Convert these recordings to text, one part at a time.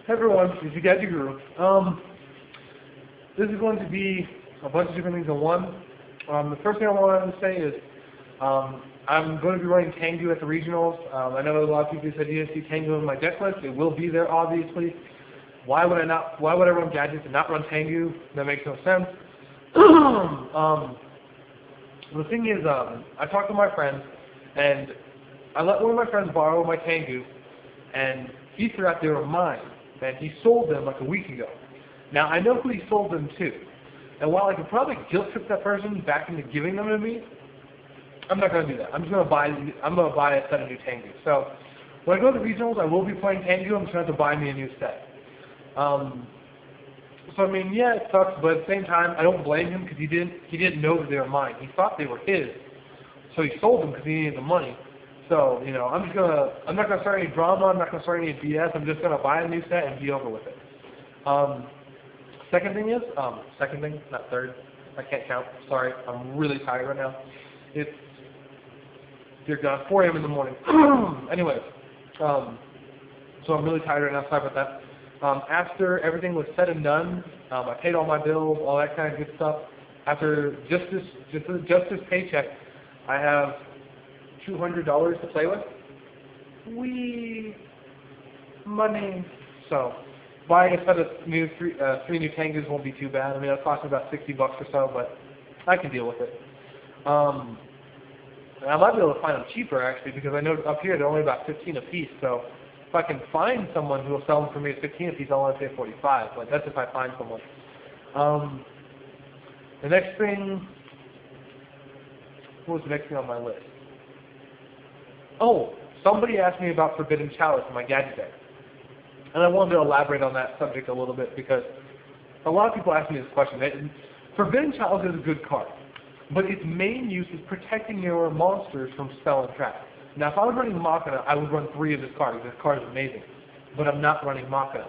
Hey everyone, it's your Gadget Guru. This is going to be a bunch of different things in one. The first thing I wanted to say is I'm going to be running Tengu at the regionals. I know a lot of people said you didn't see Tengu in my deck list. It will be there, obviously. Why would I run Gadgets and not run Tengu? That makes no sense. The thing is, I talked to my friends, and I let one of my friends borrow my Tengu, and he forgot they were mine. And he sold them like a week ago. Now, I know who he sold them to. And while I could probably guilt trip that person back into giving them to me, I'm not going to do that. I'm just going to buy a set of new Tengu. So when I go to the regionals, I will be playing Tengu. I'm just going to have to buy me a new set. So I mean, yeah, it sucks, but at the same time, I don't blame him because he didn't know that they were mine. He thought they were his, so he sold them because he needed the money. So, you know, I'm not gonna start any drama. I'm not gonna start any BS. I'm just gonna buy a new set and be over with it. Second thing, not third. I can't count. Sorry, I'm really tired right now. It's dear God, 4 a.m. in the morning. Anyways, so I'm really tired right now. Sorry about that. After everything was said and done, I paid all my bills, all that kind of good stuff. After just this paycheck, I have $200 to play with. Money. So buying a set of three new Tengus won't be too bad. I mean, it'll cost me about $60 or so, but I can deal with it. And I might be able to find them cheaper actually, because I know up here they're only about 15 a piece. So if I can find someone who will sell them for me at 15 a piece, I'll only pay 45. But that's if I find someone. The next thing. What was the next thing on my list? Oh, somebody asked me about Forbidden Chalice in my gadget deck. And I wanted to elaborate on that subject a little bit because a lot of people ask me this question. Forbidden Chalice is a good card, but its main use is protecting your monsters from spell and trap. Now, if I was running Machina, I would run 3 of this card because this card is amazing. But I'm not running Machina.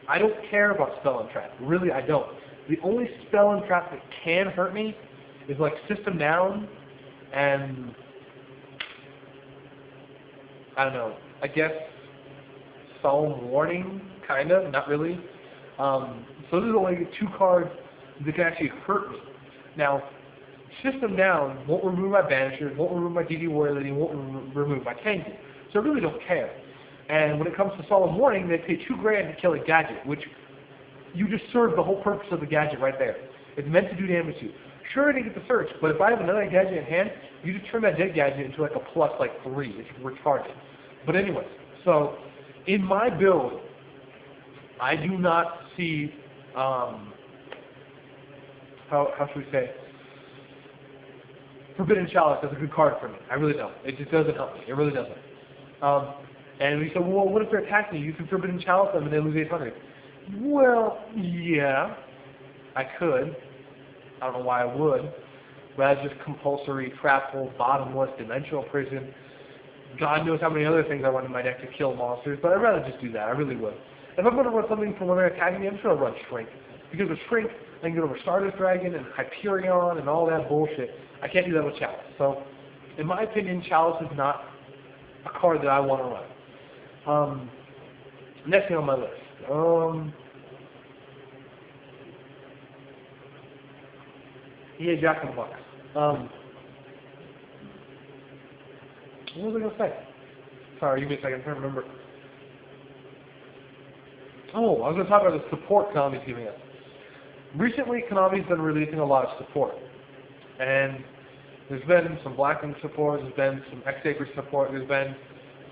I don't care about spell and trap. Really, I don't. The only spell and trap that can hurt me is like System Down and I don't know, I guess Solemn Warning, kind of, not really. So those are only 2 cards that can actually hurt me. Now, System Down won't remove my Banishers, won't remove my DD Warrior Lady, won't remove my Tengu. So I really don't care. And when it comes to Solemn Warning, they pay $2 grand to kill a gadget, which you just serve the whole purpose of the gadget right there. It's meant to do damage to you. Sure, I didn't get the search, but if I have another gadget in hand, you just turn that dead gadget into like a plus like 3. It's retarded. But anyways, so in my build, I do not see how should we say, Forbidden Chalice as a good card for me. I really don't. It just doesn't help me. It really doesn't. And we said, well, what if they're attacking you? You can Forbidden Chalice them and they lose 800. Well, yeah, I could. I don't know why I would. But that's just compulsory, trapful, bottomless, dimensional prison. God knows how many other things I run in my deck to kill monsters, but I'd rather just do that. I really would. If I'm going to run something from when they're attacking me, I'm just going to run Shrink. Because with Shrink, I can get over Stardust Dragon and Hyperion and all that bullshit. I can't do that with Chalice. So, in my opinion, Chalice is not a card that I want to run. Next thing on my list. Yeah, Jack in the Box. What was I going to say? Sorry, give me a second. I'm trying to remember. Oh, I was going to talk about the support Konami's giving us. Recently, Konami's been releasing a lot of support. And there's been some Blackwing support, there's been some X-Acre support, there's been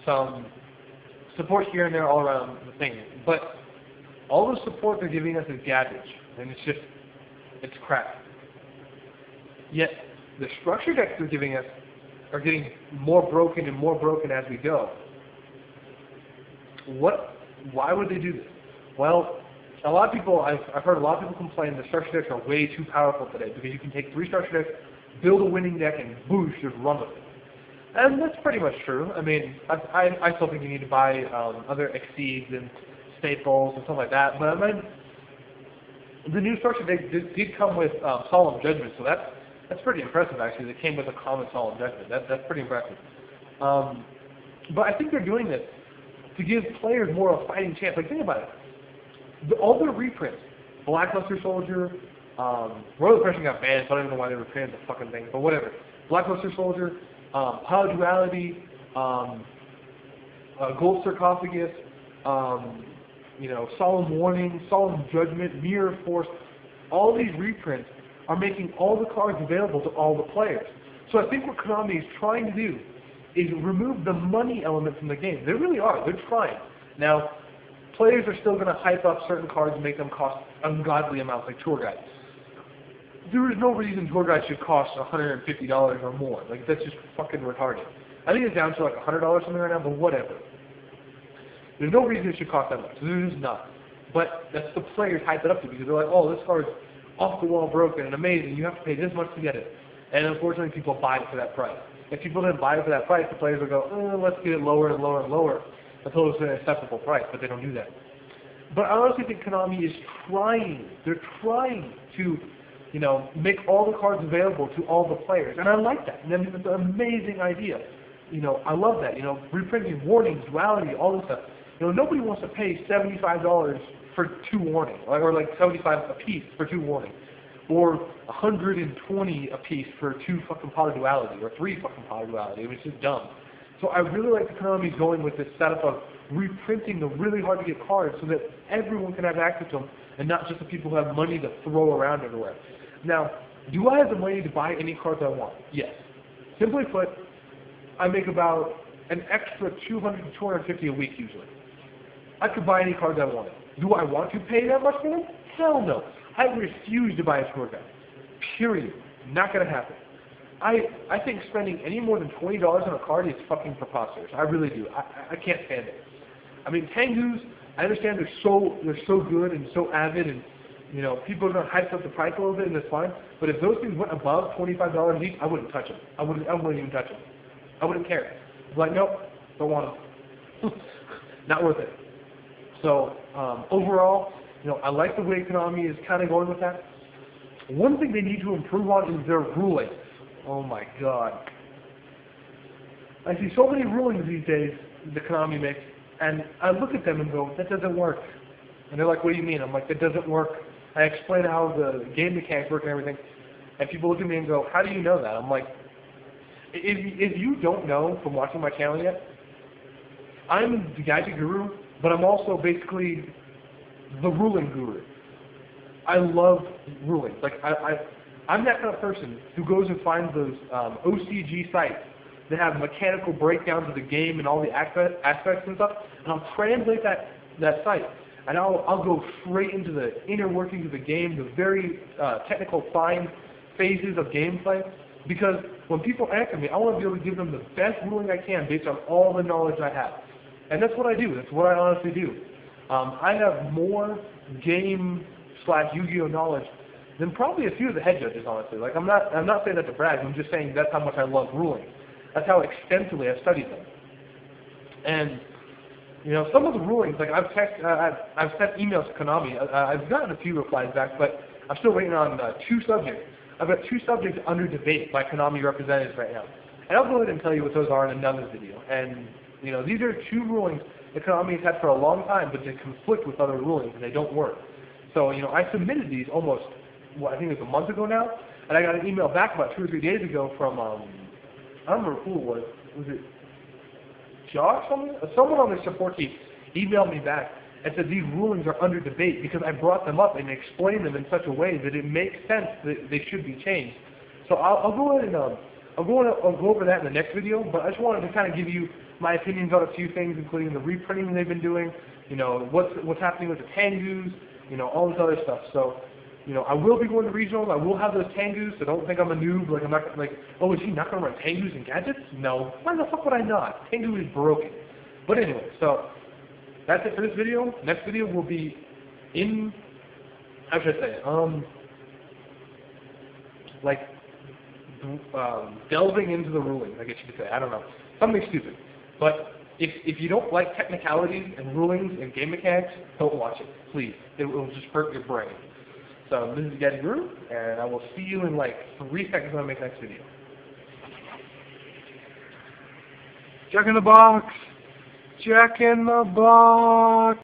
some support here and there all around the thing. But all the support they're giving us is garbage. And it's crap. Yet, the structure decks they're giving us are getting more broken and more broken as we go. Why would they do this? Well, a lot of people, I've heard a lot of people complain that structure decks are way too powerful today because you can take 3 structure decks, build a winning deck, and boosh, just run with it. And that's pretty much true. I mean, I still think you need to buy other Exceeds and Staples and stuff like that. But I mean, the new structure deck did come with Solemn Judgment, so that's pretty impressive actually. They came with a common Solemn Judgment. That's pretty impressive. But I think they're doing this to give players more of a fighting chance. Like, think about it. All their reprints, Blackluster Soldier, Royal Oppression got banned, so I don't even know why they reprinted the fucking thing, but whatever. Blackluster Soldier, Power Duality, Gold Sarcophagus, Solemn Warning, Solemn Judgment, Mirror Force, all these reprints are making all the cards available to all the players. So I think what Konami is trying to do is remove the money element from the game. They really are. They're trying. Now, players are still going to hype up certain cards and make them cost ungodly amounts, like tour guides. There is no reason tour guides should cost $150 or more. Like, that's just fucking retarded. I think it's down to like $100 something right now, but whatever. There's no reason it should cost that much. There's just not. But that's the players hype it up to because they're like, oh, this card's off the wall broken and amazing. You have to pay this much to get it. And unfortunately, people buy it for that price. If people didn't buy it for that price, the players would go, let's get it lower and lower and lower until it's an acceptable price. But they don't do that. But I honestly think Konami is trying. They're trying to, make all the cards available to all the players. And I like that. And it's an amazing idea. I love that. Reprinting warnings, duality, all this stuff. Nobody wants to pay $75 for 2 warnings, or like $75 a piece for 2 warnings, or $120 a piece for 2 fucking Power Duality, or 3 fucking Power Duality. It was just dumb. So I really like the Konami going with this setup of reprinting the really hard to get cards so that everyone can have access to them, and not just the people who have money to throw around everywhere. Now, do I have the money to buy any cards I want? Yes. Simply put, I make about an extra $200 to $250 a week usually. I could buy any cards I wanted. Do I want to pay that much for them? Hell no. I refuse to buy a tour guide. Period. Not going to happen. I think spending any more than $20 on a card is fucking preposterous. I really do. I can't stand it. I mean, Tengus, I understand they're so good and so avid, and people are going to hype up the price a little bit, and that's fine. But if those things went above $25 each, I wouldn't touch them. I wouldn't even touch them. I wouldn't care. Like, nope, don't want them. Not worth it. So overall, I like the way Konami is kind of going with that. One thing they need to improve on is their ruling. Oh my god. I see so many rulings these days that Konami makes, and I look at them and go, that doesn't work. And they're like, what do you mean? I'm like, that doesn't work. I explain how the game mechanics work and everything, and people look at me and go, how do you know that? I'm like, if you don't know from watching my channel yet, I'm the gadget guru, but I'm also basically the ruling guru. I love ruling. Like, I'm that kind of person who goes and finds those OCG sites that have mechanical breakdowns of the game and all the aspects and stuff, and I'll translate that site. And I'll go straight into the inner workings of the game, the very technical, fine phases of gameplay, because when people answer me, I want to be able to give them the best ruling I can based on all the knowledge I have. And that's what I do. That's what I honestly do. I have more game/Yu-Gi-Oh knowledge than probably a few of the head judges, honestly. Like, I'm not saying that to brag. I'm just saying that's how much I love ruling. That's how extensively I've studied them. And some of the rulings, like I've sent emails to Konami. I've gotten a few replies back, but I'm still waiting on 2 subjects. I've got 2 subjects under debate by Konami representatives right now. And I'll go ahead and tell you what those are in another video. And these are 2 rulings that Konami has had for a long time, but they conflict with other rulings and they don't work. So, I submitted these almost, I think it was a month ago now, and I got an email back about 2 or 3 days ago from, I don't remember who it was. Was it Josh? Someone on their support team emailed me back and said these rulings are under debate because I brought them up and explained them in such a way that it makes sense that they should be changed. So I'll go ahead and I'll go over that in the next video, but I just wanted to kind of give you my opinions on a few things, including the reprinting they've been doing, what's happening with the Tengus, all this other stuff. So, I will be going to regionals. I will have those Tengus, so don't think I'm a noob. Like, I'm not like, oh, is he not going to run Tengus and gadgets? No. Why the fuck would I not? Tengu is broken. But anyway, so that's it for this video. Next video will be in, how should I say it? Delving into the rulings, I guess you could say. I don't know. Something stupid. But if you don't like technicalities and rulings and game mechanics, don't watch it, please. It will just hurt your brain. So this is Gadget Guru, and I will see you in like 3 seconds when I make the next video. Jack in the box! Jack in the Box.